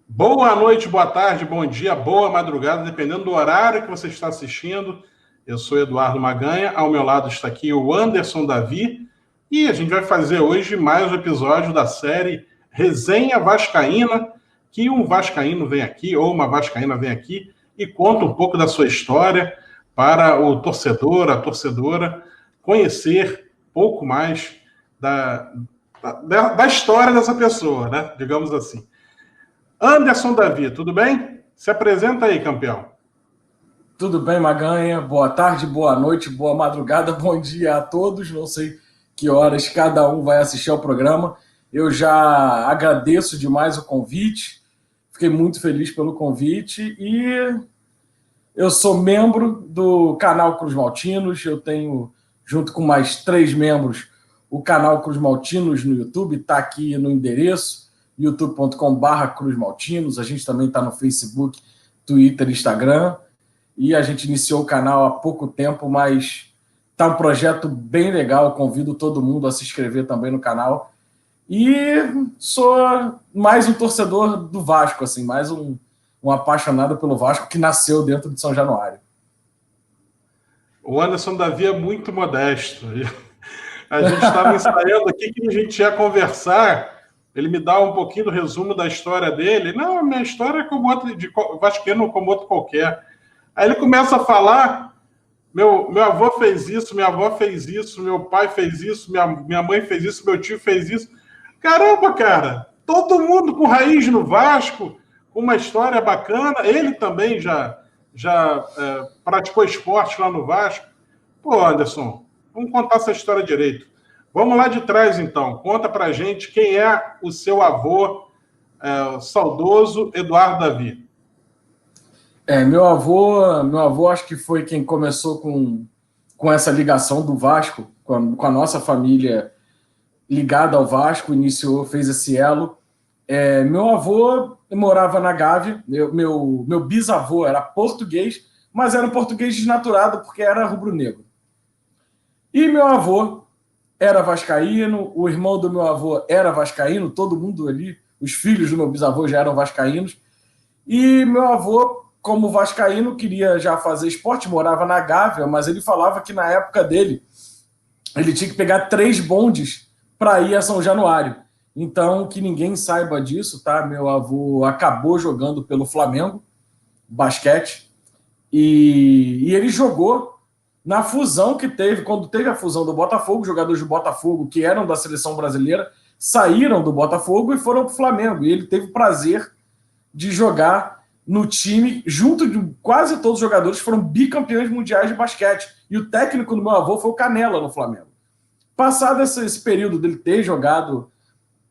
Boa noite, boa tarde, bom dia, boa madrugada, dependendo do horário que você está assistindo. Eu sou Eduardo Maganha, ao meu lado está aqui o Anderson Davi, e a gente vai fazer hoje mais um episódio da série Resenha Vascaína, que um vascaíno vem aqui, ou uma vascaína vem aqui, e conta um pouco da sua história para o torcedor, a torcedora, conhecer pouco mais da história dessa pessoa, né? Digamos assim. Anderson Davi, tudo bem? Se apresenta aí, campeão. Tudo bem, Maganha? Boa tarde, boa noite, boa madrugada, bom dia a todos. Não sei que horas cada um vai assistir ao programa. Eu já agradeço demais o convite, fiquei muito feliz pelo convite e eu sou membro do canal Cruz Maltinos. Eu tenho, junto com mais 3 membros, o canal Cruz Maltinos no YouTube, está aqui no endereço youtube.com/Cruz Maltinos. A gente também está no Facebook, Twitter, Instagram. E a gente iniciou o canal há pouco tempo, mas está um projeto bem legal. Convido todo mundo a se inscrever também no canal. E sou mais um torcedor do Vasco, assim, mais um apaixonado pelo Vasco que nasceu dentro de São Januário. O Anderson Davi é muito modesto. A gente estava ensaiando aqui que a gente ia conversar. Ele me dá um pouquinho do resumo da história dele. Não, minha história é como outra, de vascaíno como outro qualquer. Aí ele começa a falar, meu avô fez isso, minha avó fez isso, meu pai fez isso, minha mãe fez isso, meu tio fez isso. Caramba, cara, todo mundo com raiz no Vasco, com uma história bacana. Ele também já praticou esporte lá no Vasco. Pô, Anderson, vamos contar essa história direito. Vamos lá de trás, então. Conta pra gente quem é o seu avô, o saudoso Eduardo Davi. Meu avô acho que foi quem começou com essa ligação do Vasco, com a nossa família ligada ao Vasco, fez esse elo. Meu avô morava na Gávea, meu bisavô era português, mas era um português desnaturado porque era rubro-negro. E meu avô era vascaíno, o irmão do meu avô era vascaíno, todo mundo ali, os filhos do meu bisavô já eram vascaínos, e meu avô, como vascaíno, queria já fazer esporte, morava na Gávea, mas ele falava que na época dele ele tinha que pegar 3 bondes para ir a São Januário. Então, que ninguém saiba disso, tá? Meu avô acabou jogando pelo Flamengo, basquete, e ele jogou na fusão que teve, quando teve a fusão do Botafogo, jogadores do Botafogo que eram da seleção brasileira saíram do Botafogo e foram para o Flamengo, e ele teve o prazer de jogar no time, junto de quase todos os jogadores foram bicampeões mundiais de basquete. E o técnico do meu avô foi o Canella no Flamengo. Passado esse período dele ter jogado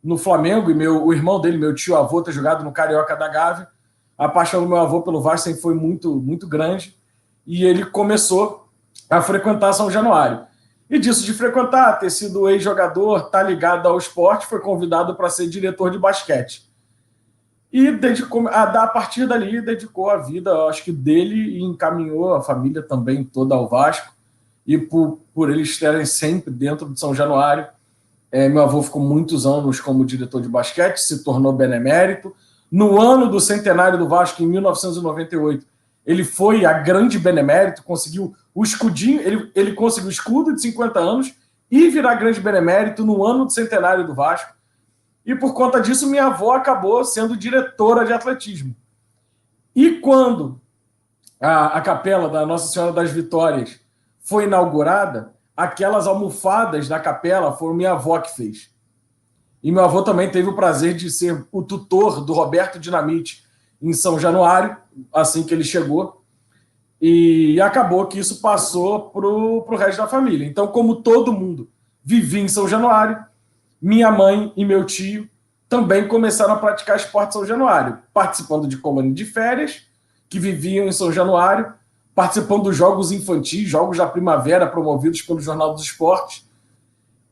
no Flamengo e o irmão dele, meu tio-avô, ter jogado no Carioca da Gávea, a paixão do meu avô pelo Vasco sempre foi muito, muito grande. E ele começou a frequentar São Januário. E disso de frequentar, ter sido ex-jogador, estar ligado ao esporte, foi convidado para ser diretor de basquete. E a partir dali, dedicou a vida, acho que dele, e encaminhou a família também toda ao Vasco. E por eles estarem sempre dentro de São Januário, meu avô ficou muitos anos como diretor de basquete, se tornou benemérito. No ano do centenário do Vasco, em 1998, ele foi a grande benemérito, conseguiu o escudinho, ele conseguiu o escudo de 50 anos e virar grande benemérito no ano do centenário do Vasco. E por conta disso, minha avó acabou sendo diretora de atletismo. E quando a capela da Nossa Senhora das Vitórias foi inaugurada, aquelas almofadas da capela foram minha avó que fez. E meu avô também teve o prazer de ser o tutor do Roberto Dinamite em São Januário, assim que ele chegou. E acabou que isso passou para o resto da família. Então, como todo mundo vivia em São Januário, minha mãe e meu tio também começaram a praticar esporte em São Januário, participando de colônia de férias, que viviam em São Januário, participando dos jogos infantis, jogos da primavera promovidos pelo Jornal dos Esportes,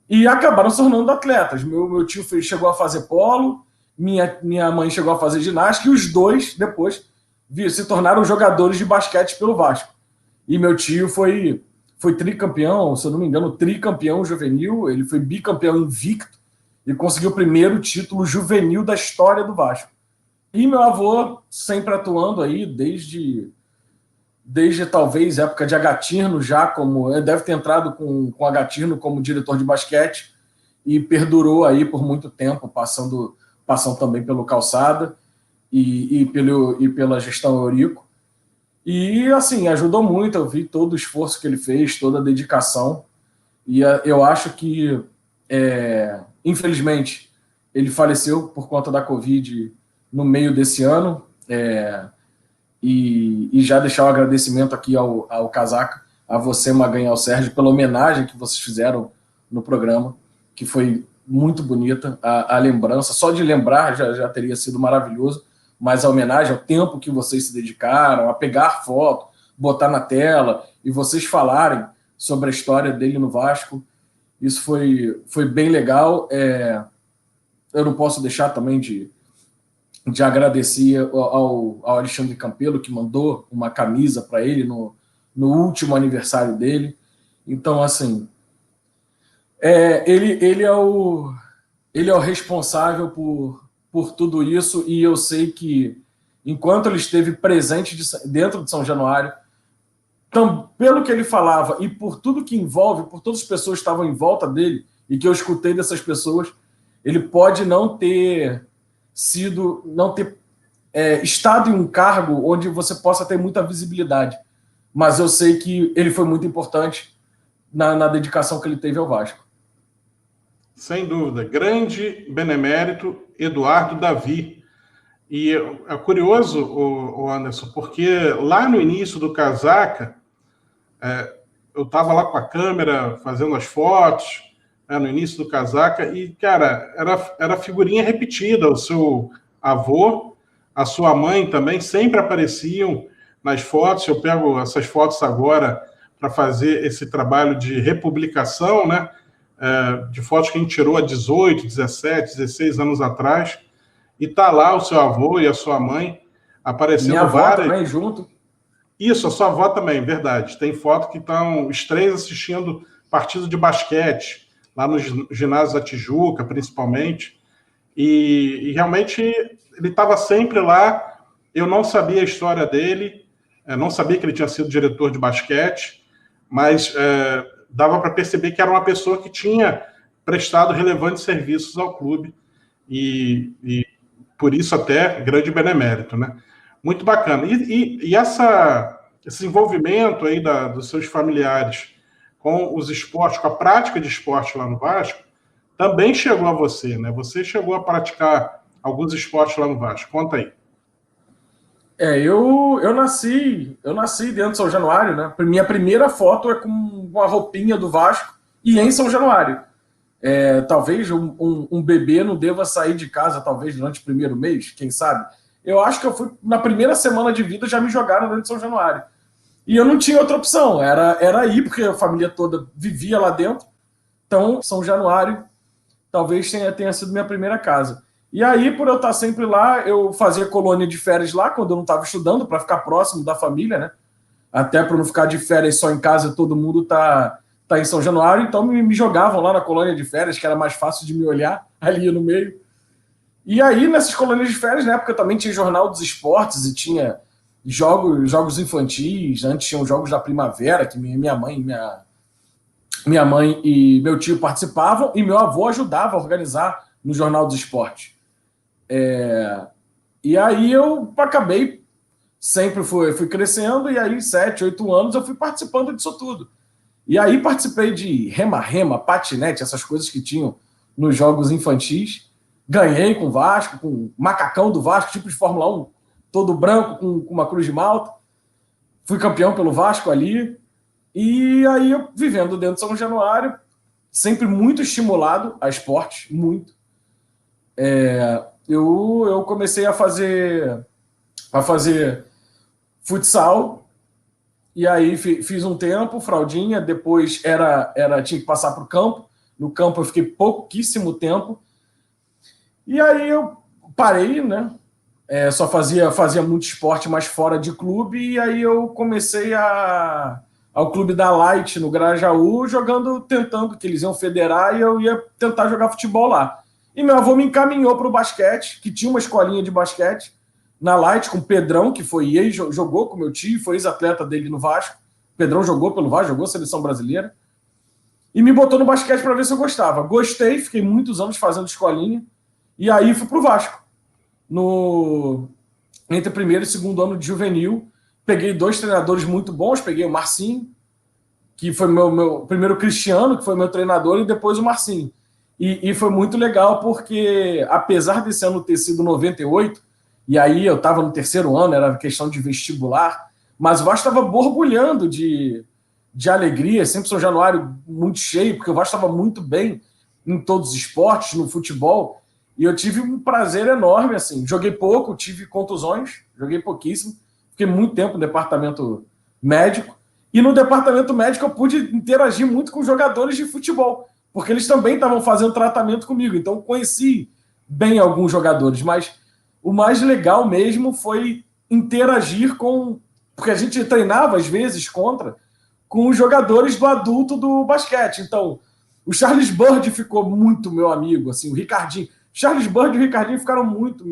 e acabaram se tornando atletas. Meu tio chegou a fazer polo, minha mãe chegou a fazer ginástica, e os dois, depois, se tornaram jogadores de basquete pelo Vasco. E meu tio foi tricampeão, se eu não me engano, tricampeão juvenil, ele foi bicampeão invicto, e conseguiu o primeiro título juvenil da história do Vasco. E meu avô sempre atuando aí, desde talvez época de Agatirno, já como. Ele deve ter entrado com Agatirno como diretor de basquete e perdurou aí por muito tempo, passando também pelo Calçada e pela gestão Eurico. E, assim, ajudou muito. Eu vi todo o esforço que ele fez, toda a dedicação. E eu acho que, infelizmente, ele faleceu por conta da Covid no meio desse ano. E já deixar o agradecimento aqui ao Casaca, a você, Maganha, e ao Sérgio, pela homenagem que vocês fizeram no programa, que foi muito bonita. A lembrança, só de lembrar já teria sido maravilhoso, mas a homenagem ao tempo que vocês se dedicaram, a pegar foto, botar na tela, e vocês falarem sobre a história dele no Vasco, isso foi bem legal. Eu não posso deixar também de agradecer ao Alexandre Campelo, que mandou uma camisa para ele no último aniversário dele. Então, assim, ele é o responsável por tudo isso, e eu sei que, enquanto ele esteve presente dentro de São Januário, pelo que ele falava e por tudo que envolve, por todas as pessoas que estavam em volta dele e que eu escutei dessas pessoas, ele pode não ter estado em um cargo onde você possa ter muita visibilidade, mas eu sei que ele foi muito importante na dedicação que ele teve ao Vasco. Sem dúvida. Grande benemérito Eduardo Davi. E é curioso, o Anderson, porque lá no início do Casaca, eu estava lá com a câmera fazendo as fotos, no início do Casaca, e, cara, era figurinha repetida. O seu avô, a sua mãe também sempre apareciam nas fotos. Eu pego essas fotos agora para fazer esse trabalho de republicação, né? De fotos que a gente tirou há 18, 17, 16 anos atrás, e tá lá o seu avô e a sua mãe aparecendo. Minha avó também junto. Isso, a sua avó também, verdade. Tem foto que estão os três assistindo partido de basquete, lá no ginásio da Tijuca, principalmente. E realmente ele estava sempre lá. Eu não sabia a história dele, não sabia que ele tinha sido diretor de basquete, mas dava para perceber que era uma pessoa que tinha prestado relevantes serviços ao clube, e por isso até grande benemérito, né? Muito bacana. E esse envolvimento aí dos seus familiares com os esportes, com a prática de esporte lá no Vasco, também chegou a você, né? Você chegou a praticar alguns esportes lá no Vasco. Conta aí. Eu nasci dentro de São Januário, né? Minha primeira foto é com a roupinha do Vasco e em São Januário. Talvez um bebê não deva sair de casa, talvez durante o primeiro mês, quem sabe. Eu acho que eu fui, na primeira semana de vida, já me jogaram dentro de São Januário. E eu não tinha outra opção, era ir, porque a família toda vivia lá dentro. Então, São Januário talvez tenha sido minha primeira casa. E aí, por eu estar sempre lá, eu fazia colônia de férias lá, quando eu não estava estudando, para ficar próximo da família, né? Até para não ficar de férias só em casa, todo mundo tá em São Januário, então me jogavam lá na colônia de férias, que era mais fácil de me olhar ali no meio. E aí, nessas colônias de férias, na época também tinha Jornal dos Esportes e tinha jogos infantis, antes tinham jogos da primavera, que minha mãe e meu tio participavam, e meu avô ajudava a organizar no Jornal dos Esportes. E aí eu acabei, sempre fui crescendo, e aí 7, 8 anos eu fui participando disso tudo. E aí participei de rema, patinete, essas coisas que tinham nos jogos infantis. Ganhei com o Vasco, com o macacão do Vasco, tipo de Fórmula 1, todo branco, com uma cruz de malta. Fui campeão pelo Vasco ali. E aí eu, vivendo dentro de São Januário, sempre muito estimulado a esporte, muito. Eu comecei a fazer futsal, e aí fiz um tempo, fraldinha, depois tinha que passar para o campo. No campo eu fiquei pouquíssimo tempo, e aí eu parei, né? Só fazia muito esporte, mas fora de clube, e aí eu comecei ao clube da Light, no Grajaú, tentando que eles iam federar, e eu ia tentar jogar futebol lá. E meu avô me encaminhou para o basquete, que tinha uma escolinha de basquete, na Light com o Pedrão, que foi jogou com meu tio, foi ex-atleta dele no Vasco. O Pedrão jogou pelo Vasco, jogou seleção brasileira. E me botou no basquete para ver se eu gostava. Gostei, fiquei muitos anos fazendo escolinha. E aí fui pro Vasco. Entre primeiro e segundo ano de juvenil, peguei 2 treinadores muito bons. Peguei o Marcinho, que foi meu primeiro Cristiano, que foi meu treinador, e depois o Marcinho. E foi muito legal, porque apesar desse ano ter sido 98, e aí eu estava no terceiro ano, era questão de vestibular, mas o Vasco estava borbulhando de alegria, sempre São Januário muito cheio, porque o Vasco estava muito bem em todos os esportes, no futebol, e eu tive um prazer enorme, assim, joguei pouco, tive contusões, joguei pouquíssimo, fiquei muito tempo no departamento médico, e no departamento médico eu pude interagir muito com jogadores de futebol, porque eles também estavam fazendo tratamento comigo, então eu conheci bem alguns jogadores, mas o mais legal mesmo foi interagir porque a gente treinava às vezes com os jogadores do adulto do basquete. Então, o Charles Bird ficou muito meu amigo, assim, o Ricardinho. Charles Bird e o Ricardinho ficaram muito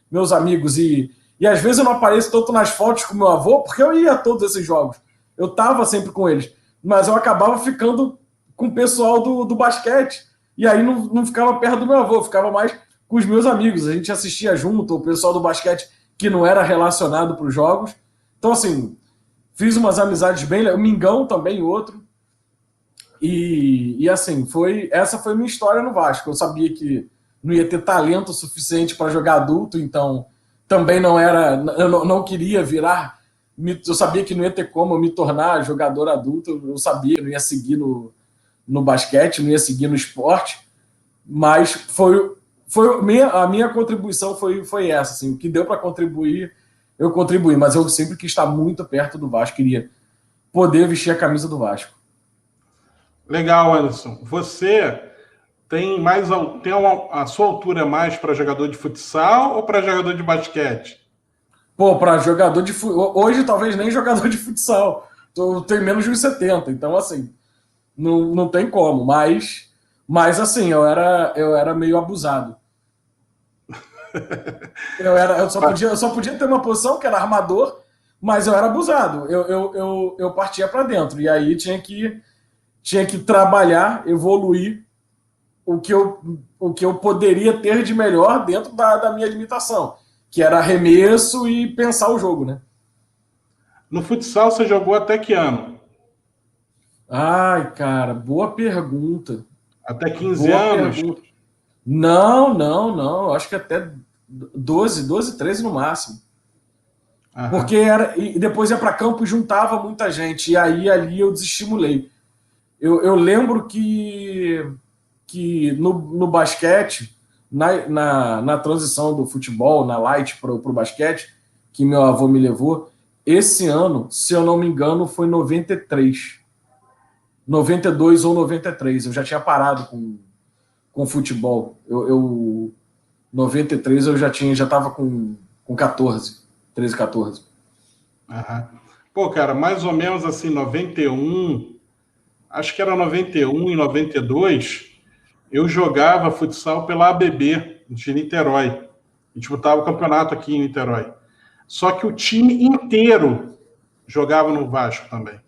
meus amigos. E às vezes eu não apareço tanto nas fotos com meu avô, porque eu ia a todos esses jogos. Eu estava sempre com eles. Mas eu acabava ficando com o pessoal do basquete. E aí não ficava perto do meu avô, ficava mais com os meus amigos. A gente assistia junto, o pessoal do basquete que não era relacionado para os jogos. Então, assim, fiz umas amizades bem... O Mingão também, outro. E assim, essa foi minha história no Vasco. Eu sabia que não ia ter talento suficiente para jogar adulto, então também não era... Eu não queria virar... Eu sabia que não ia ter como eu me tornar jogador adulto. Eu sabia que não ia seguir no basquete, não ia seguir no esporte. Mas a minha contribuição foi essa. Assim, o que deu para contribuir, eu contribuí. Mas eu sempre quis estar muito perto do Vasco. Queria poder vestir a camisa do Vasco. Legal, Anderson. Você tem a sua altura mais para jogador de futsal ou para jogador de basquete? Pô, para jogador de hoje talvez nem jogador de futsal. Eu tenho menos de 1,70, então assim, não tem como. Mas assim, eu era meio abusado. Eu só podia ter uma posição que era armador, mas eu era abusado. Eu partia para dentro e aí tinha que trabalhar, evoluir o que eu poderia ter de melhor dentro da minha limitação, que era arremesso e pensar o jogo, né? No futsal você jogou até que ano? Ai, cara, boa pergunta. Até 15 anos? Pergunta. Não. Acho que até 12, 13 no máximo. Aham. Porque e depois ia para campo e juntava muita gente. E aí ali eu desestimulei. Eu lembro que no basquete, na transição do futebol, na Light para o basquete, que meu avô me levou, esse ano, se eu não me engano, foi 93. 92 ou 93. Eu já tinha parado com futebol. 93 eu já estava com 14, 13, 14. Aham. Pô, cara, mais ou menos assim, 91, acho que era 91 e 92, eu jogava futsal pela ABB de Niterói. A gente disputava o campeonato aqui em Niterói. Só que o time inteiro jogava no Vasco também.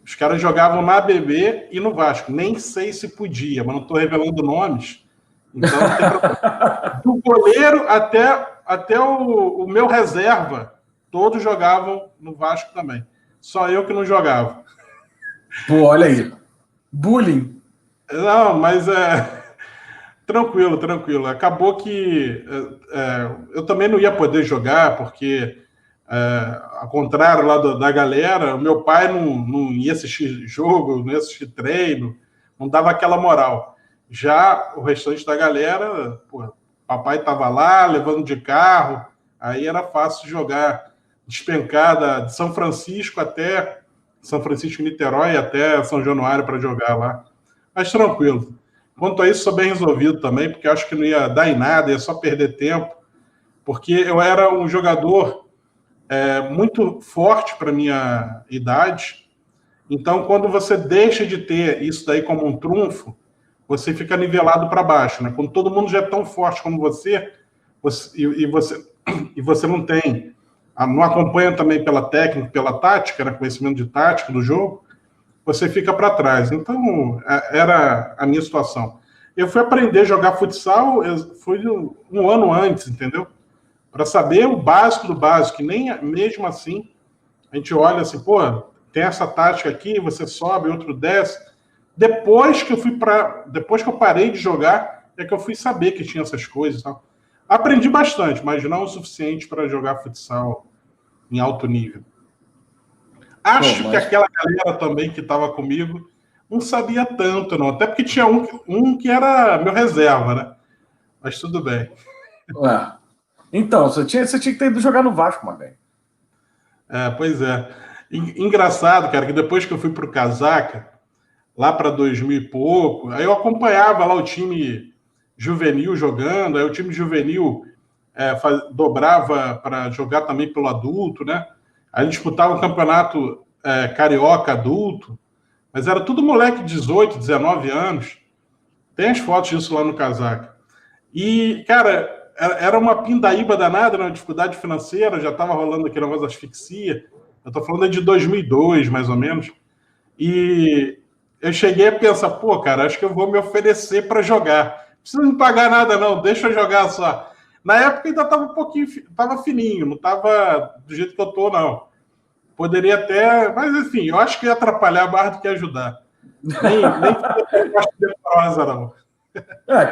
Os caras jogavam na ABB e no Vasco. Nem sei se podia, mas não estou revelando nomes. Então, não tem problema. Do goleiro até o meu reserva, todos jogavam no Vasco também. Só eu que não jogava. Pô, olha aí. Bullying. Não, mas tranquilo. Acabou que eu também não ia poder jogar, porque, ao contrário lá da galera, o meu pai não ia assistir jogo, não ia assistir treino, não dava aquela moral. Já o restante da galera, pô, papai estava lá, levando de carro, aí era fácil jogar, despencar de São Francisco até São Francisco, Niterói, até São Januário para jogar lá. Mas tranquilo. Quanto a isso, sou bem resolvido também, porque acho que não ia dar em nada, ia só perder tempo, porque eu era um jogador muito forte para minha idade. Então, quando você deixa de ter isso daí como um trunfo, você fica nivelado para baixo, né? Quando todo mundo já é tão forte como você e você não acompanha também pela técnica, pela tática, né, conhecimento de tática do jogo, você fica para trás. Então, era a minha situação. Eu fui aprender a jogar futsal, foi um ano antes, entendeu? Para saber o básico do básico, que nem mesmo assim a gente olha assim, pô, tem essa tática aqui, você sobe, outro desce. Depois que eu parei de jogar, é que eu fui saber que tinha essas coisas e tal. Aprendi bastante, mas não o suficiente para jogar futsal em alto nível. Acho que aquela galera também que estava comigo não sabia tanto, não. Até porque tinha um que era meu reserva, né? Mas tudo bem. Então, você tinha que ter ido jogar no Vasco, mano. Pois é. Engraçado, cara, que depois que eu fui pro Casaca, lá para 2000 e pouco, aí eu acompanhava lá o time juvenil jogando, aí o time juvenil dobrava para jogar também pelo adulto, né? Aí disputava o campeonato carioca adulto, mas era tudo moleque de 18, 19 anos. Tem as fotos disso lá no Casaca. E, cara, era uma pindaíba danada, né? Uma dificuldade financeira, já estava rolando aquele negócio da asfixia. Eu estou falando de 2002, mais ou menos. E eu cheguei a pensar, pô, cara, acho que eu vou me oferecer para jogar. Não precisa me pagar nada, não, deixa eu jogar só. Na época ainda estava um pouquinho, estava fininho, não estava do jeito que eu estou, não. Poderia até, mas enfim, eu acho que ia atrapalhar mais do que ajudar. Nem gosto de prosa, não.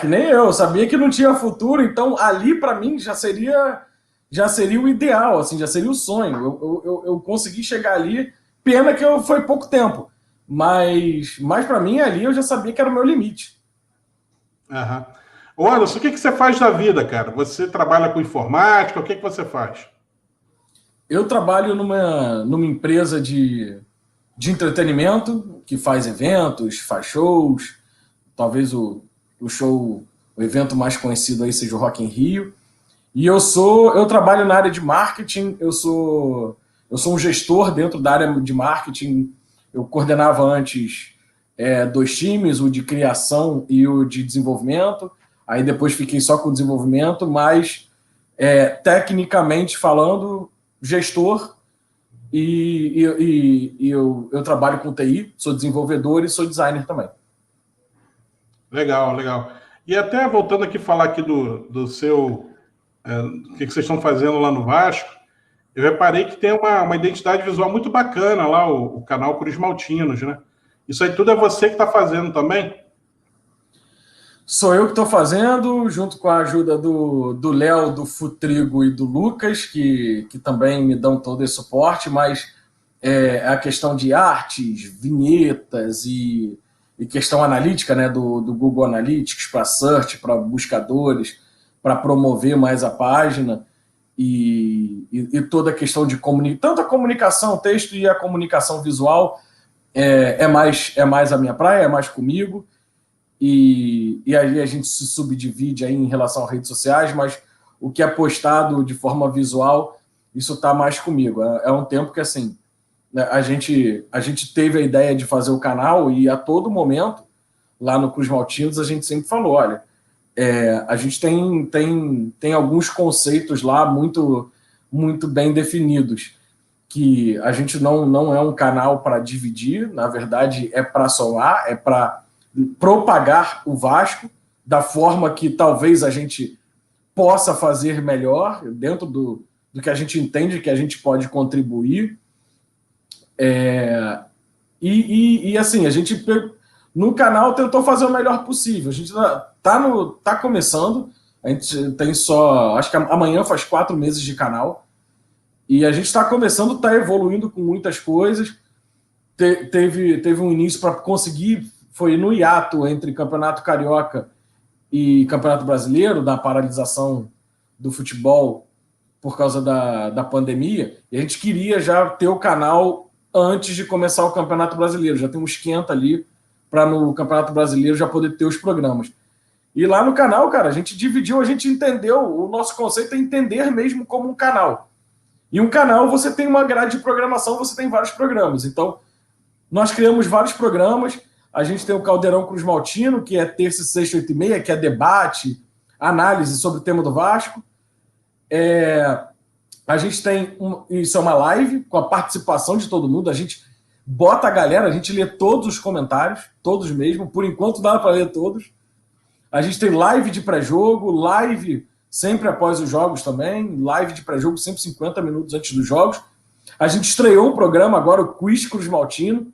Que nem eu sabia que não tinha futuro, então ali para mim já seria o ideal, assim, já seria o sonho. Eu consegui chegar ali, pena que foi pouco tempo, mas para mim ali eu já sabia que era o meu limite. Aham. Ô, Anderson, o que você faz da vida, cara? Você trabalha com informática, o que você faz? Eu trabalho numa empresa de entretenimento que faz eventos, faz shows, talvez o evento mais conhecido aí seja o Rock in Rio. E eu trabalho na área de marketing, eu sou um gestor dentro da área de marketing. Eu coordenava antes 2 times, o de criação e o de desenvolvimento. Aí depois fiquei só com o desenvolvimento, mas tecnicamente falando, gestor. E eu trabalho com TI, sou desenvolvedor e sou designer também. Legal, legal. E até voltando aqui falar aqui do seu... o que vocês estão fazendo lá no Vasco, eu reparei que tem uma identidade visual muito bacana lá, o canal Cruz Maltinos, né? Isso aí tudo é você que está fazendo também? Sou eu que estou fazendo, junto com a ajuda do Léo, do Futrigo e do Lucas, que também me dão todo esse suporte, mas a questão de artes, vinhetas e questão analítica, né, do Google Analytics para search, para buscadores, para promover mais a página e toda a questão de tanto a comunicação, o texto e a comunicação visual é mais a minha praia, é mais comigo. E aí a gente se subdivide aí em relação a redes sociais, mas o que é postado de forma visual, isso está mais comigo. É um tempo que, assim, a gente teve a ideia de fazer o canal e a todo momento, lá no Cruz Maltinos, a gente sempre falou, olha, a gente tem alguns conceitos lá muito, muito bem definidos, que a gente não é um canal para dividir, na verdade é para somar, é para propagar o Vasco da forma que talvez a gente possa fazer melhor, dentro do que a gente entende que a gente pode contribuir. Assim, a gente no canal tentou fazer o melhor possível. A gente tá começando, a gente tem só, acho que amanhã faz 4 meses de canal, e a gente está começando, está evoluindo com muitas coisas. Teve um início para conseguir, foi no hiato entre Campeonato Carioca e Campeonato Brasileiro, da paralisação do futebol por causa da pandemia, e a gente queria já ter o canal antes de começar o Campeonato Brasileiro, já tem um esquenta ali para no Campeonato Brasileiro já poder ter os programas. E lá no canal, cara, a gente dividiu, a gente entendeu, o nosso conceito é entender mesmo como um canal. E um canal, você tem uma grade de programação, você tem vários programas. Então, nós criamos vários programas. A gente tem o Caldeirão Cruz Maltino, que é terça, sexta, 8h30, que é debate, análise sobre o tema do Vasco. A gente tem isso é uma live com a participação de todo mundo. A gente bota a galera, a gente lê todos os comentários, todos mesmo. Por enquanto dá para ler todos. A gente tem live de pré-jogo, live sempre após os jogos também, live de pré-jogo sempre 50 minutos antes dos jogos. A gente estreou um programa agora, o Quiz Cruz Maltino,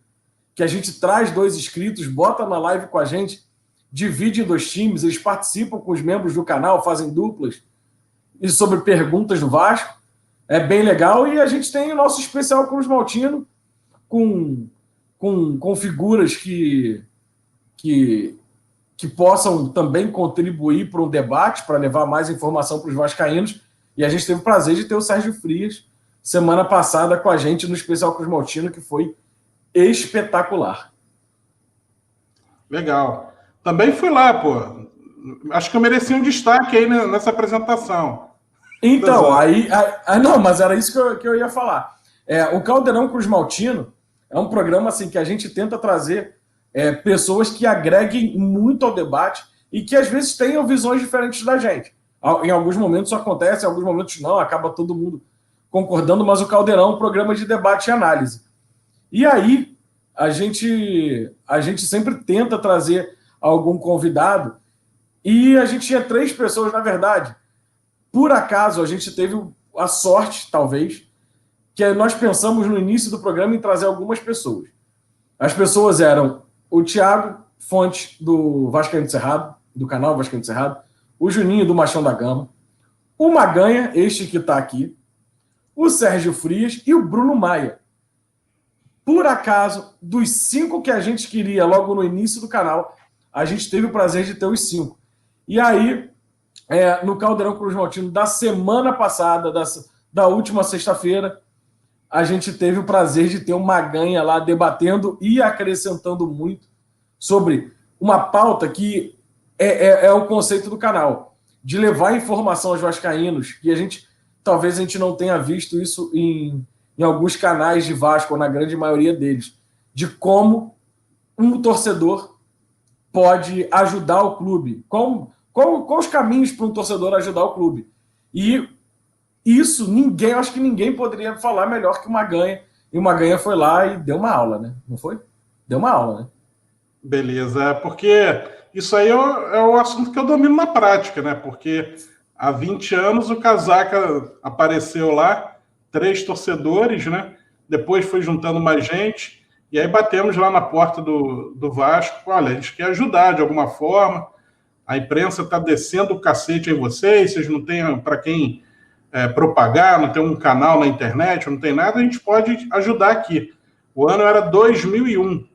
que a gente traz 2 inscritos, bota na live com a gente, divide em 2 times, eles participam com os membros do canal, fazem duplas, e sobre perguntas do Vasco. É bem legal. E a gente tem o nosso especial Cruz Maltino, com figuras que possam também contribuir para um debate, para levar mais informação para os vascaínos. E a gente teve o prazer de ter o Sérgio Frias semana passada com a gente no especial Cruz Maltino, que foi espetacular. Legal. Também fui lá, pô. Acho que eu mereci um destaque aí nessa apresentação. Então, não, mas era isso que eu ia falar. O Caldeirão Cruz Maltino é um programa assim, que a gente tenta trazer pessoas que agreguem muito ao debate e que às vezes tenham visões diferentes da gente. Em alguns momentos isso acontece, em alguns momentos não, acaba todo mundo concordando, mas o Caldeirão é um programa de debate e análise. E aí, a gente sempre tenta trazer algum convidado, e a gente tinha 3 pessoas, na verdade. Por acaso, a gente teve a sorte, talvez, que nós pensamos no início do programa em trazer algumas pessoas. As pessoas eram o Thiago Fontes, do Vascaíno do Cerrado, do canal Vascaíno do Cerrado, o Juninho, do Machão da Gama, o Maganha, este que está aqui, o Sérgio Frias e o Bruno Maia. Por acaso, dos 5 que a gente queria logo no início do canal, a gente teve o prazer de ter os 5. E aí, no Caldeirão Cruz Maltino da semana passada, da última sexta-feira, a gente teve o prazer de ter o Maganha lá debatendo e acrescentando muito sobre uma pauta que é o conceito do canal, de levar informação aos vascaínos, e talvez a gente não tenha visto isso em alguns canais de Vasco, ou na grande maioria deles, de como um torcedor pode ajudar o clube. Qual os caminhos para um torcedor ajudar o clube? E isso, acho que ninguém poderia falar melhor que o Maganha. E o Maganha foi lá e deu uma aula, né? Não foi? Deu uma aula, né? Beleza, porque isso aí é o assunto que eu domino na prática, né? Porque há 20 anos o Casaca apareceu lá, 3 torcedores, né? Depois foi juntando mais gente, e aí batemos lá na porta do Vasco. Olha, a gente quer ajudar de alguma forma, a imprensa está descendo o cacete em vocês não têm para quem propagar, não tem um canal na internet, não tem nada, a gente pode ajudar aqui. O ano era 2001,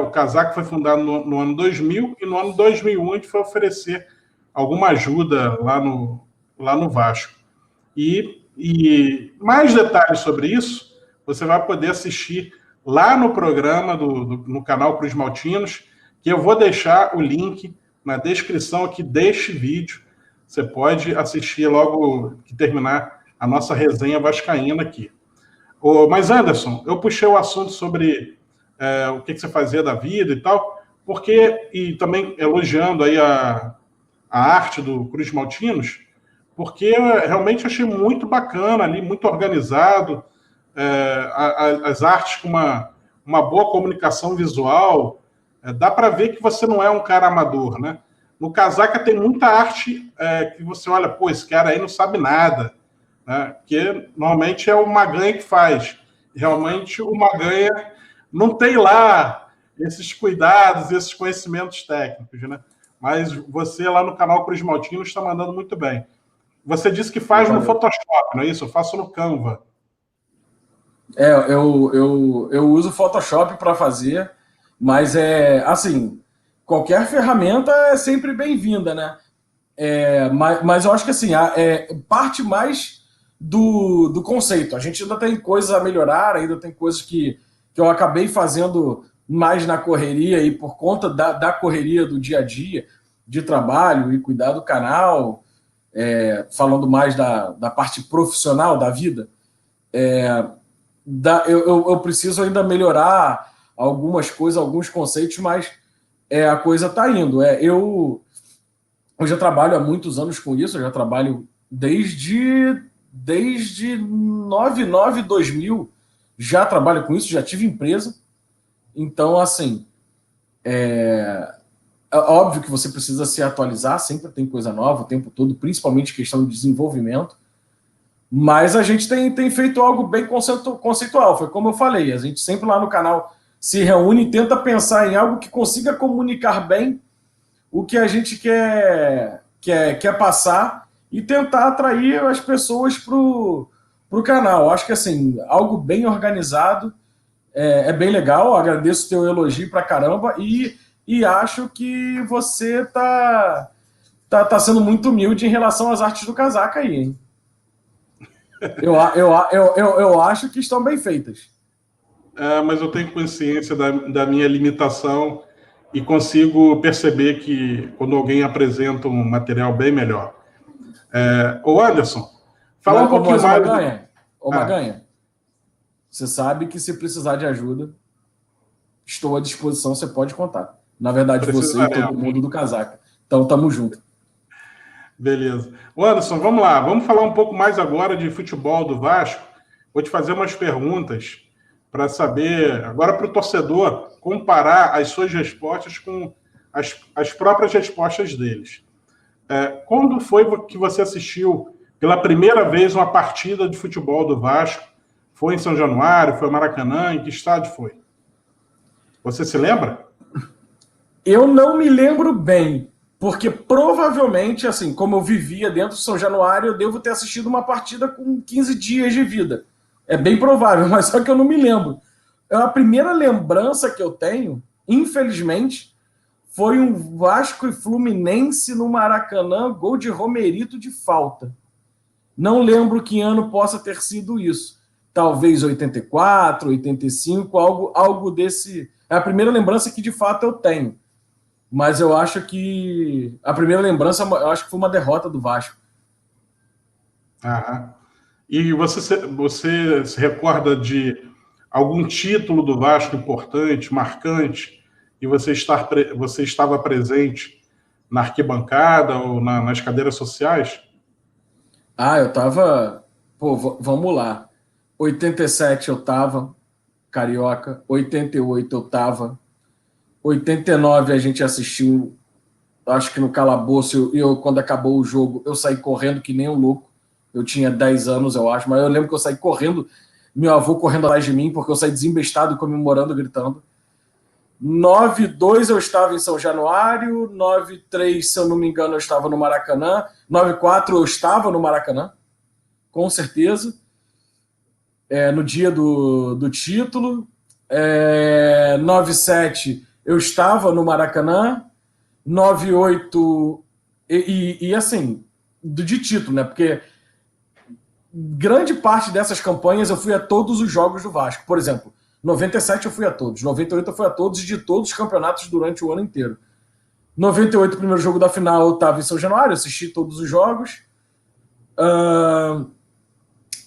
o Casaca foi fundado no ano 2000, e no ano 2001 a gente foi oferecer alguma ajuda lá no Vasco. E mais detalhes sobre isso, você vai poder assistir lá no programa, no canal Cruz Maltinos, que eu vou deixar o link na descrição aqui deste vídeo. Você pode assistir logo que terminar a nossa resenha vascaína aqui. Mas, Anderson, eu puxei o assunto sobre o que você fazia da vida e tal, e também elogiando aí a arte do Cruz Maltinos, porque eu realmente achei muito bacana ali, muito organizado, as artes com uma boa comunicação visual. Dá para ver que você não é um cara amador, né? No Casaca tem muita arte que você olha, pô, esse cara aí não sabe nada, né? Porque normalmente é o Maganha que faz. Realmente o Maganha não tem lá esses cuidados, esses conhecimentos técnicos, né? Mas você lá no canal Cruz Maltino está mandando muito bem. Você disse que faz no Photoshop, não é isso? Eu faço no Canva. Eu uso o Photoshop para fazer, mas assim, qualquer ferramenta é sempre bem-vinda, né? Mas eu acho que assim, parte mais do conceito. A gente ainda tem coisas a melhorar, ainda tem coisas que eu acabei fazendo mais na correria, e por conta da correria do dia a dia, de trabalho e cuidar do canal, falando mais da parte profissional da vida, eu preciso ainda melhorar algumas coisas, alguns conceitos, mas a coisa está indo. Eu já trabalho há muitos anos com isso, eu já trabalho Desde 99, 2000 já trabalho com isso, já tive empresa. Então, assim, é óbvio que você precisa se atualizar, sempre tem coisa nova o tempo todo, principalmente questão de desenvolvimento. Mas a gente tem feito algo bem conceitual. Foi como eu falei, a gente sempre lá no canal se reúne e tenta pensar em algo que consiga comunicar bem o que a gente quer passar e tentar atrair as pessoas para o canal. Acho que assim, algo bem organizado é bem legal. Agradeço o teu elogio pra caramba e acho que você tá sendo muito humilde em relação às artes do casaca aí, hein? Eu acho que estão bem feitas. Mas eu tenho consciência da minha limitação e consigo perceber que quando alguém apresenta um material bem melhor. Ô Anderson, fala um pouquinho mais... Maganha, você sabe que se precisar de ajuda, estou à disposição, você pode contar. Na verdade, você e todo mundo do casaca. Então, tamo junto. Beleza. Ô Anderson, vamos lá. Vamos falar um pouco mais agora de futebol do Vasco. Vou te fazer umas perguntas para saber, agora para o torcedor, comparar as suas respostas com as próprias respostas deles. Quando foi que você assistiu pela primeira vez uma partida de futebol do Vasco? Foi em São Januário? Foi em Maracanã? Em que estádio foi? Você se lembra? Eu não me lembro bem, porque provavelmente, assim, como eu vivia dentro de São Januário, eu devo ter assistido uma partida com 15 dias de vida. É bem provável, mas só que eu não me lembro. A primeira lembrança que eu tenho, infelizmente, foi um Vasco e Fluminense no Maracanã, gol de Romerito de falta. Não lembro que ano possa ter sido isso. Talvez 84, 85, algo desse. É a primeira lembrança que de fato eu tenho. Mas eu acho que a primeira lembrança, eu acho que foi uma derrota do Vasco. E você se recorda de algum título do Vasco importante, marcante, e você estava presente na arquibancada ou nas cadeiras sociais? Eu tava... Pô, vamos lá. 87 eu tava, Carioca. 88 eu tava. 89 a gente assistiu, acho que no calabouço, e quando acabou o jogo, eu saí correndo que nem um louco. Eu tinha 10 anos, eu acho, mas eu lembro que eu saí correndo, meu avô correndo atrás de mim, porque eu saí desembestado, comemorando, gritando. 9-2 eu estava em São Januário, 9-3, se eu não me engano, eu estava no Maracanã, 9-4 eu estava no Maracanã, com certeza, no dia do título. 9-7 eu estava no Maracanã, 9-8 e assim, de título, né? Porque grande parte dessas campanhas eu fui a todos os jogos do Vasco. Por exemplo, 97 eu fui a todos, 98 eu fui a todos, de todos os campeonatos durante o ano inteiro. 98, o primeiro jogo da final, eu estava em São Januário, assisti todos os jogos.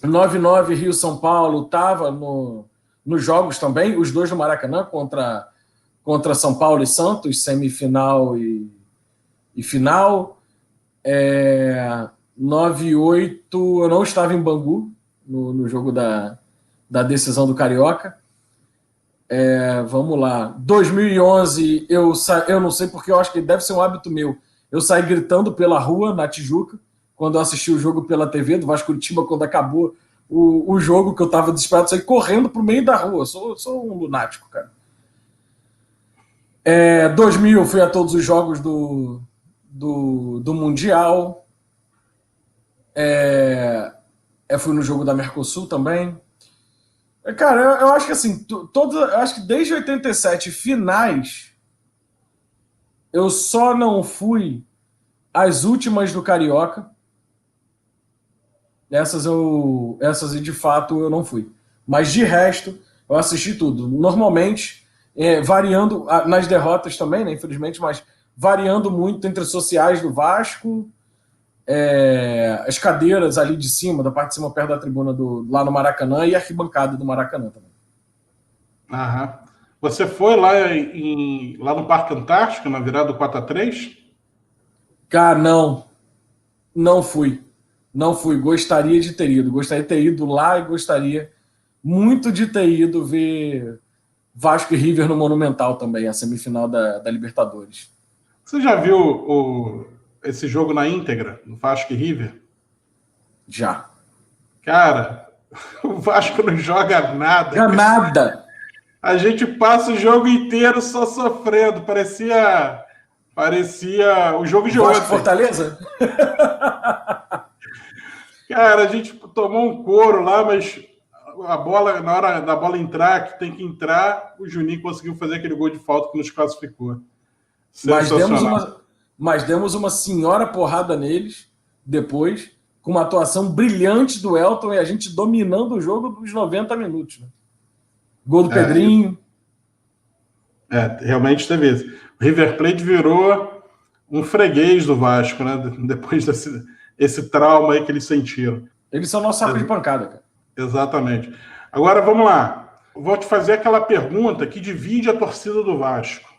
99 Rio-São Paulo, estava nos jogos também, os dois no Maracanã, contra São Paulo e Santos, semifinal e final. 98 eu não estava em Bangu, no jogo da decisão do Carioca. Vamos lá. 2011 eu não sei porque, eu acho que deve ser um hábito meu. Eu saí gritando pela rua, na Tijuca, quando eu assisti o jogo pela TV do Vasco Curitiba, quando acabou o jogo, que eu estava desesperado, saí correndo pro meio da rua. Sou um lunático, cara. 2000 eu fui a todos os jogos do Mundial. Fui no jogo da Mercosul também. Cara, eu acho que assim, eu acho que desde 87 finais, eu só não fui às últimas do Carioca. Essas de fato eu não fui. Mas de resto, eu assisti tudo. Normalmente, variando nas derrotas também, né, infelizmente, mas variando muito entre as sociais do Vasco, as cadeiras ali de cima, da parte de cima, perto da tribuna lá no Maracanã, e a arquibancada do Maracanã também. Você foi lá no Parque Antártico, na virada do 4-3? Cara, não fui. Não fui, gostaria de ter ido. Gostaria de ter ido lá e gostaria muito de ter ido ver Vasco e River no Monumental também, a semifinal da Libertadores. Você já viu esse jogo na íntegra, no Vasco e River? Já. Cara, o Vasco não joga nada. Já nada. A gente passa o jogo inteiro só sofrendo. Parecia o jogo de Vasco ontem. Fortaleza? Cara, a gente tomou um couro lá, mas a bola, na hora da bola entrar, que tem que entrar, o Juninho conseguiu fazer aquele gol de falta que nos classificou. Mas demos uma senhora porrada neles depois, com uma atuação brilhante do Elton e a gente dominando o jogo dos 90 minutos. Né? Gol do Pedrinho. Realmente teve isso. O River Plate virou um freguês do Vasco, né? Depois desse trauma aí que eles sentiram. Eles são nosso saco de pancada, cara. Exatamente. Agora, vamos lá. Vou te fazer aquela pergunta que divide a torcida do Vasco.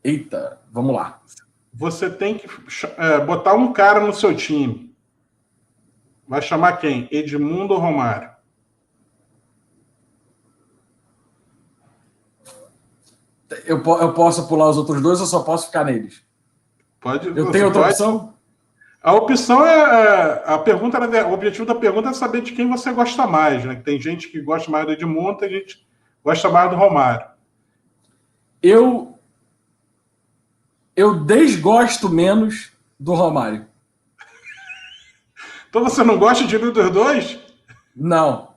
Eita, vamos lá. Você tem que botar um cara no seu time. Vai chamar quem? Edmundo ou Romário? Eu posso pular os outros dois ou só posso ficar neles? Pode. Eu tenho outra opção? A opção é... A pergunta, o objetivo da pergunta é saber de quem você gosta mais, né? Tem gente que gosta mais do Edmundo, tem gente que gosta mais do Romário. Eu desgosto menos do Romário. Então você não gosta de nenhum dos dois? Não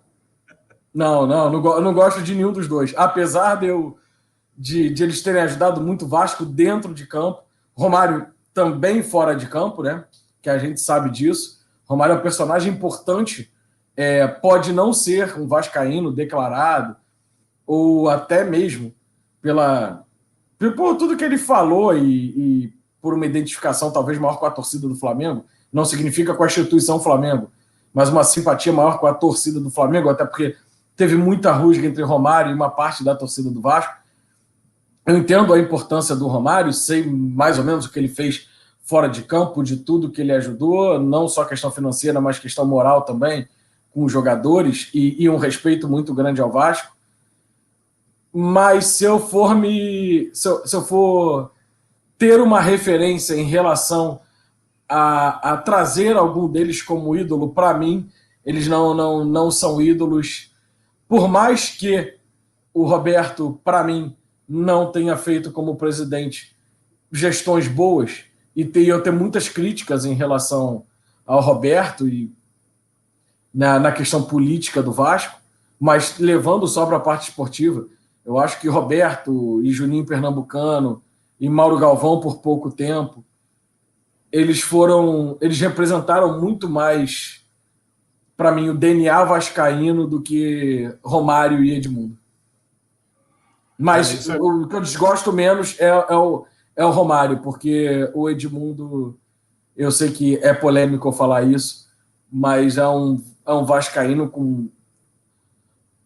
gosto de nenhum dos dois. Apesar de eles terem ajudado muito o Vasco dentro de campo, Romário também fora de campo, né? Que a gente sabe disso. Romário é um personagem importante, pode não ser um vascaíno declarado, ou até mesmo por tudo que ele falou e por uma identificação talvez maior com a torcida do Flamengo, não significa com a instituição Flamengo, mas uma simpatia maior com a torcida do Flamengo, até porque teve muita rusga entre Romário e uma parte da torcida do Vasco. Eu entendo a importância do Romário, sei mais ou menos o que ele fez fora de campo, de tudo que ele ajudou, não só questão financeira, mas questão moral também, com os jogadores, e um respeito muito grande ao Vasco. Mas se eu for ter uma referência em relação a trazer algum deles como ídolo, para mim, eles não são ídolos, por mais que o Roberto, para mim, não tenha feito como presidente gestões boas, e eu tenho muitas críticas em relação ao Roberto e na questão política do Vasco, mas levando só para a parte esportiva, eu acho que Roberto e Juninho Pernambucano e Mauro Galvão por pouco tempo, eles representaram muito mais, para mim, o DNA vascaíno do que Romário e Edmundo. Mas o que eu desgosto menos é o Romário, porque o Edmundo, eu sei que é polêmico eu falar isso, mas é um vascaíno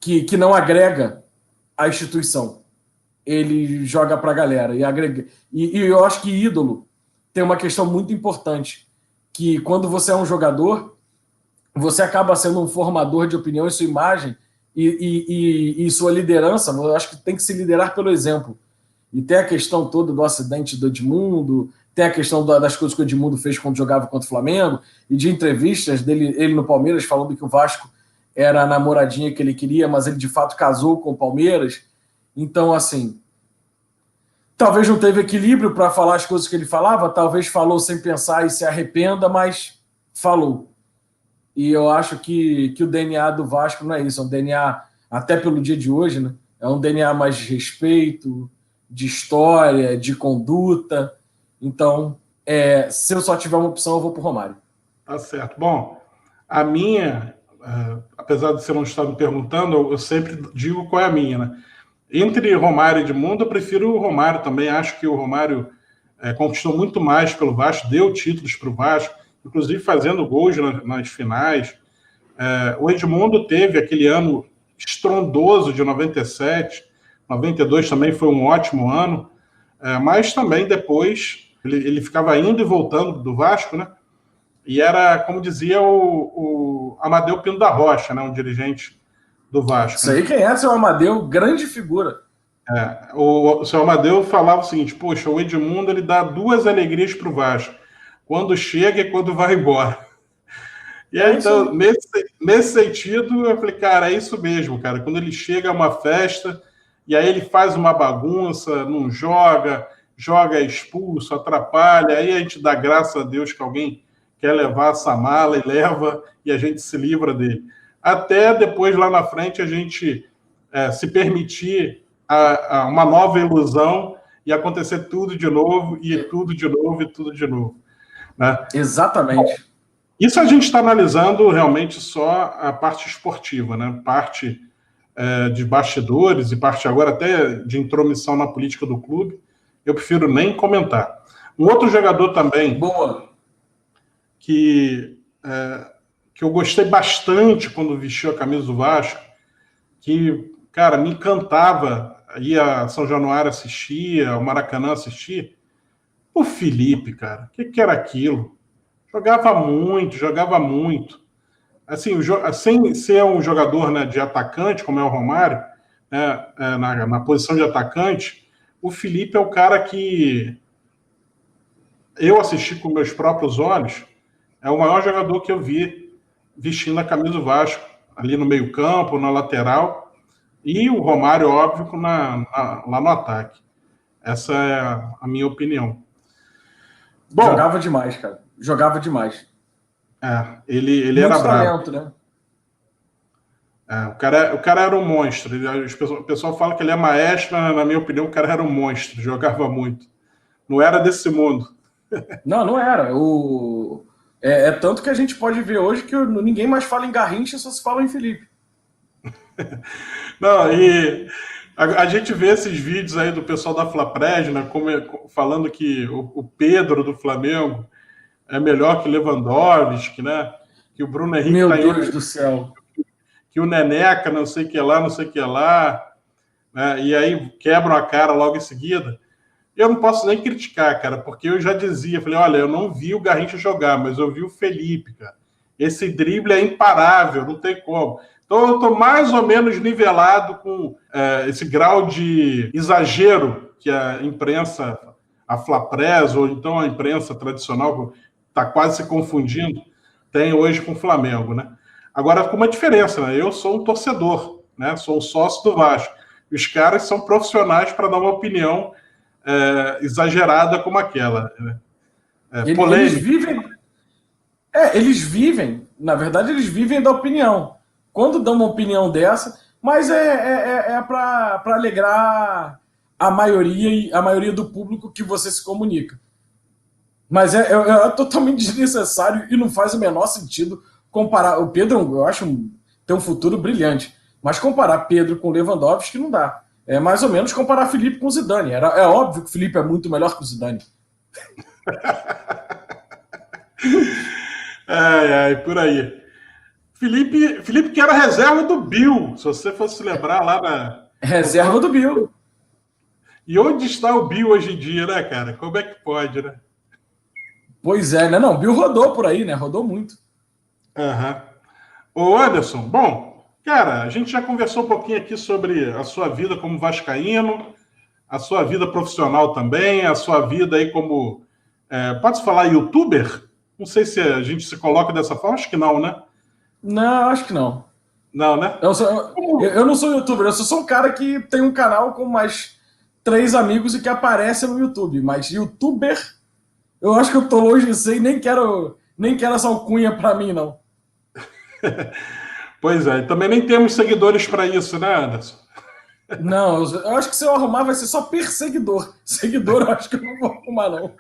que não agrega a instituição. Ele joga para a galera e agrega. E eu acho que ídolo tem uma questão muito importante, que quando você é um jogador, você acaba sendo um formador de opinião e sua imagem e sua liderança, eu acho que tem que se liderar pelo exemplo. E tem a questão toda do acidente do Edmundo, tem a questão das coisas que o Edmundo fez quando jogava contra o Flamengo, e de entrevistas ele no Palmeiras falando que o Vasco era a namoradinha que ele queria, mas ele de fato casou com o Palmeiras. Então, assim, talvez não teve equilíbrio para falar as coisas que ele falava, talvez falou sem pensar e se arrependa, mas falou. E eu acho que o DNA do Vasco não é isso, é um DNA, até pelo dia de hoje, né? É um DNA mais de respeito, de história, de conduta. Então, se eu só tiver uma opção, eu vou para o Romário. Tá certo. Bom, a minha, apesar de você não estar me perguntando, eu sempre digo qual é a minha, né? Entre Romário e Edmundo, eu prefiro o Romário também. Acho que o Romário conquistou muito mais pelo Vasco, deu títulos para o Vasco, inclusive fazendo gols nas finais. O Edmundo teve aquele ano estrondoso de 97, 92 também foi um ótimo ano, mas também depois ele ficava indo e voltando do Vasco, né? E era, como dizia o Amadeu Pinto da Rocha, né, um dirigente do Vasco. Isso aí, quem é seu Amadeu? Grande figura. O seu Amadeu falava o seguinte: poxa, o Edmundo ele dá duas alegrias para o Vasco, quando chega e quando vai embora. E aí, então, nesse sentido, eu falei, cara, é isso mesmo, cara. Quando ele chega a uma festa, e aí ele faz uma bagunça, não joga, joga expulso, atrapalha, aí a gente dá graças a Deus que alguém quer levar essa mala e leva, e a gente se livra dele. Até depois, lá na frente, a gente se permitir uma nova ilusão e acontecer tudo de novo, e tudo de novo, e tudo de novo. Né? Exatamente. Isso a gente está analisando realmente só a parte esportiva, né? Parte de bastidores e parte agora até de intromissão na política do clube, eu prefiro nem comentar. Um outro jogador também que eu gostei bastante quando vestiu a camisa do Vasco, que, cara, me encantava ir a São Januário assistir, ao Maracanã assistir, o Felipe, cara. O que era aquilo? Jogava muito. Assim, sem ser um jogador, né, de atacante, como é o Romário, né, na posição de atacante, o Felipe é o cara que eu assisti com meus próprios olhos, é o maior jogador que eu vi vestindo a camisa do Vasco, ali no meio-campo, na lateral, e o Romário, óbvio, lá no ataque. Essa é a minha opinião. Bom, jogava demais, cara. Jogava demais. Ele era bravo. Talento, né? O cara era um monstro. O pessoal fala que ele é maestro, na minha opinião, o cara era um monstro, jogava muito. Não era desse mundo. Não era. Tanto que a gente pode ver hoje que ninguém mais fala em Garrincha, só se fala em Felipe. Não, e a gente vê esses vídeos aí do pessoal da Flapred, né, falando que o Pedro do Flamengo é melhor que Lewandowski, né? Que o Bruno Henrique Meu Deus do céu. Que o Neneca, não sei o que lá, né? E aí quebram a cara logo em seguida. Eu não posso nem criticar, cara, porque eu já dizia, falei, olha, eu não vi o Garrincha jogar, mas eu vi o Felipe, cara. Esse drible é imparável, não tem como. Então eu estou mais ou menos nivelado com esse grau de exagero que a imprensa, a Flapress, ou então a imprensa tradicional, está quase se confundindo, tem hoje com o Flamengo, né? Agora, com uma diferença, né? Eu sou um torcedor, né? Sou um sócio do Vasco. Os caras são profissionais para dar uma opinião exagerada como aquela. Né? Eles vivem, na verdade, eles vivem da opinião. Quando dão uma opinião dessa, mas é para alegrar a maioria do público que você se comunica. Mas é totalmente desnecessário e não faz o menor sentido comparar. O Pedro, eu acho, tem um futuro brilhante, mas comparar Pedro com Lewandowski não dá. É mais ou menos comparar Felipe com o Zidane. É óbvio que o Felipe é muito melhor que o Zidane. Por aí. Felipe que era reserva do Bill, se você fosse lembrar lá na... Reserva do Bill. E onde está o Bill hoje em dia, né, cara? Como é que pode, né? Pois é, né? Não, o Bill rodou por aí, né? Rodou muito. Ô, Anderson, bom, cara, a gente já conversou um pouquinho aqui sobre a sua vida como vascaíno, a sua vida profissional também, a sua vida aí como... pode-se falar youtuber? Não sei se a gente se coloca dessa forma, acho que não, né? Não, acho que não. Não, né? Eu não sou youtuber, eu sou um cara que tem um canal com mais 3 amigos e que aparece no YouTube, mas youtuber, eu acho que eu tô longe disso e nem quero essa alcunha pra mim, não. Pois é, também nem temos seguidores para isso, né, Anderson? Não, eu acho que se eu arrumar vai ser só perseguidor. Seguidor eu acho que eu não vou arrumar, não.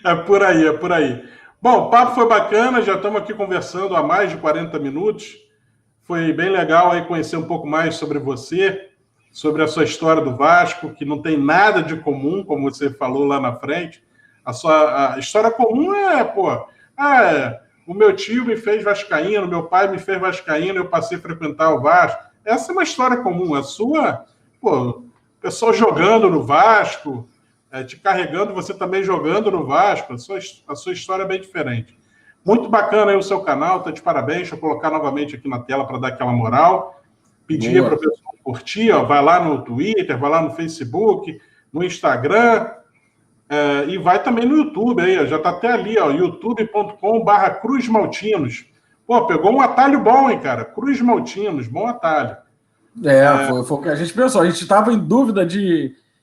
É por aí. Bom, o papo foi bacana, já estamos aqui conversando há mais de 40 minutos. Foi bem legal aí conhecer um pouco mais sobre você, sobre a sua história do Vasco, que não tem nada de comum, como você falou lá na frente. A história comum o meu tio me fez vascaíno, meu pai me fez vascaíno, eu passei a frequentar o Vasco. Essa é uma história comum. A sua, o pessoal jogando no Vasco, te carregando, você também jogando no Vasco. A sua história é bem diferente. Muito bacana aí o seu canal, tá de parabéns. Deixa eu colocar novamente aqui na tela para dar aquela moral. Pedir para o pessoal curtir, ó, vai lá no Twitter, vai lá no Facebook, no Instagram, e vai também no YouTube aí, ó, já está até ali, ó, youtube.com/Cruz Maltinos. Pô, pegou um atalho bom, hein, cara? Cruz Maltinos, bom atalho. Foi o que a gente pensou. A gente estava em dúvida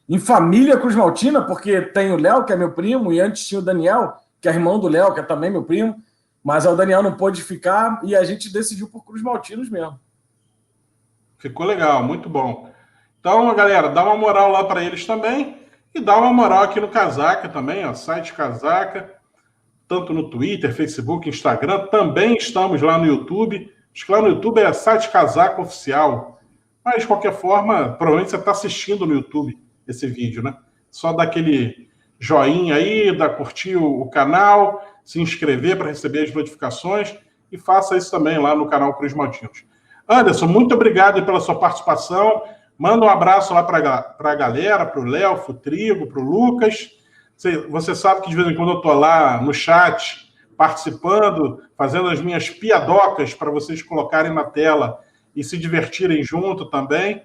em família Cruz Maltina, porque tem o Léo, que é meu primo, e antes tinha o Daniel, que é irmão do Léo, que é também meu primo, mas o Daniel não pôde ficar e a gente decidiu por Cruz Maltinos mesmo. Ficou legal, muito bom. Então, galera, dá uma moral lá para eles também e dá uma moral aqui no Casaca também, ó, site Casaca, tanto no Twitter, Facebook, Instagram, também estamos lá no YouTube. Acho que lá no YouTube é site Casaca Oficial. Mas, de qualquer forma, provavelmente você está assistindo no YouTube esse vídeo, né? Só dá aquele joinha aí, curtir o canal, se inscrever para receber as notificações e faça isso também lá no canal Cruz Maltinos. Anderson, muito obrigado pela sua participação. Manda um abraço lá para a galera, para o Léo, para o Trigo, para o Lucas. Você sabe que de vez em quando eu estou lá no chat, participando, fazendo as minhas piadocas para vocês colocarem na tela e se divertirem junto também.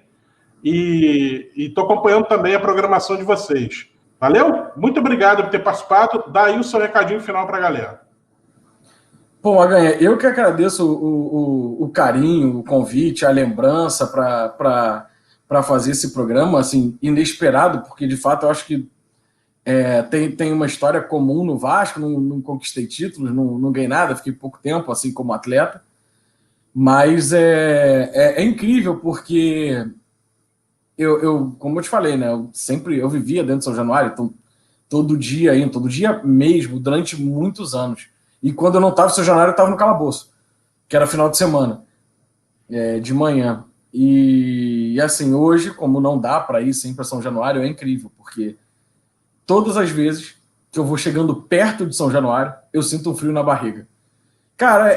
E estou acompanhando também a programação de vocês. Valeu? Muito obrigado por ter participado. Dá aí o seu recadinho final para a galera. Bom, Maganha, eu que agradeço o carinho, o convite, a lembrança para fazer esse programa, assim, inesperado, porque de fato eu acho que tem uma história comum no Vasco, não conquistei títulos, não ganhei nada, fiquei pouco tempo, assim, como atleta, mas é incrível, porque como eu te falei, né, eu vivia dentro de São Januário, então todo dia mesmo, durante muitos anos. E quando eu não estava em São Januário, eu estava no calabouço, que era final de semana, de manhã. E assim, hoje, como não dá para ir sempre a São Januário, é incrível, porque todas as vezes que eu vou chegando perto de São Januário, eu sinto um frio na barriga. Cara,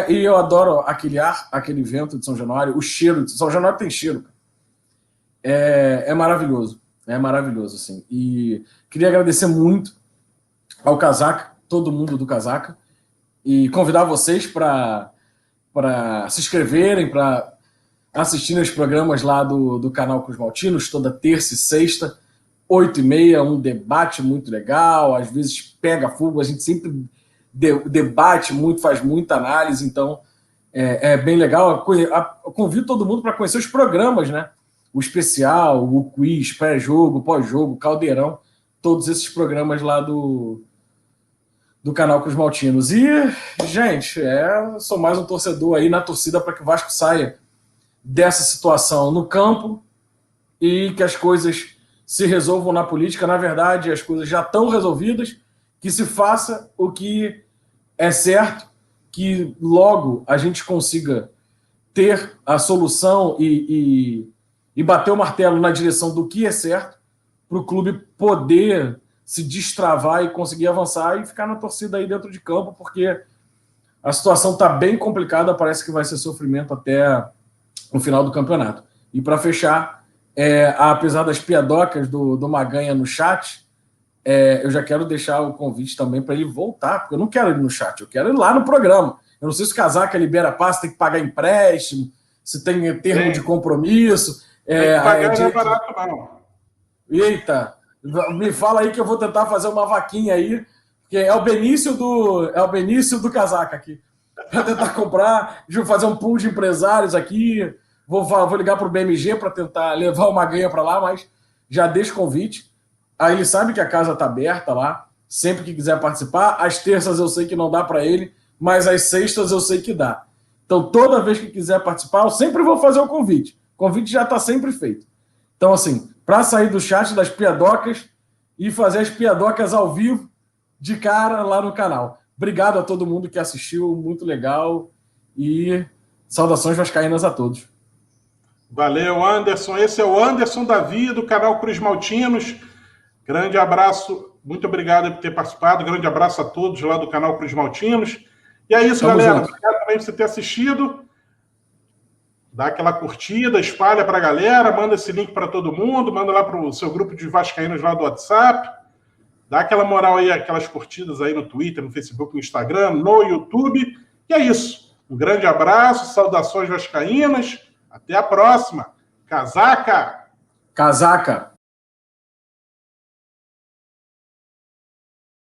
e eu adoro aquele ar, aquele vento de São Januário, o cheiro de São Januário tem cheiro. É maravilhoso, assim. E queria agradecer muito ao Casaca, todo mundo do Casaca, e convidar vocês para se inscreverem, para assistirem os programas lá do canal Cruz Maltinos, toda terça e sexta, 8h30, um debate muito legal, às vezes pega fogo, a gente sempre debate muito, faz muita análise, então é bem legal. Eu convido todo mundo para conhecer os programas, né? O especial, o quiz, pré-jogo, pós-jogo, caldeirão, todos esses programas lá do canal Cruz Maltinos. E, gente, sou mais um torcedor aí na torcida para que o Vasco saia dessa situação no campo e que as coisas se resolvam na política. Na verdade, as coisas já estão resolvidas, que se faça o que é certo, que logo a gente consiga ter a solução e bater o martelo na direção do que é certo, para o clube poder se destravar e conseguir avançar e ficar na torcida aí dentro de campo, porque a situação está bem complicada, parece que vai ser sofrimento até o final do campeonato. E para fechar, apesar das piadocas do Maganha no chat, eu já quero deixar o convite também para ele voltar, porque eu não quero ir no chat, eu quero ir lá no programa. Eu não sei se o Casaca libera passe, tem que pagar empréstimo, se tem termo de compromisso. Tem que pagar, não é barato, não. Eita, me fala aí que eu vou tentar fazer uma vaquinha aí, porque é o Benício do Casaca aqui. Vou tentar comprar, fazer um pool de empresários aqui, vou ligar para o BMG para tentar levar uma ganha para lá, mas já deixo o convite. Aí ele sabe que a casa está aberta lá, sempre que quiser participar. Às terças eu sei que não dá para ele, mas às sextas eu sei que dá. Então toda vez que quiser participar, eu sempre vou fazer o convite. O convite já está sempre feito. Então assim, para sair do chat das piadocas e fazer as piadocas ao vivo de cara lá no canal. Obrigado a todo mundo que assistiu, muito legal, e saudações vascaínas a todos. Valeu, Anderson. Esse é o Anderson Davi, do canal Cruz Maltinos. Grande abraço, muito obrigado por ter participado, grande abraço a todos lá do canal Cruz Maltinos. E é isso, galera. Obrigado também por você ter assistido. Dá aquela curtida, espalha para a galera, manda esse link para todo mundo, manda lá para o seu grupo de vascaínos lá do WhatsApp. Dá aquela moral aí, aquelas curtidas aí no Twitter, no Facebook, no Instagram, no YouTube. E é isso. Um grande abraço, saudações vascaínas. Até a próxima. Casaca! Casaca!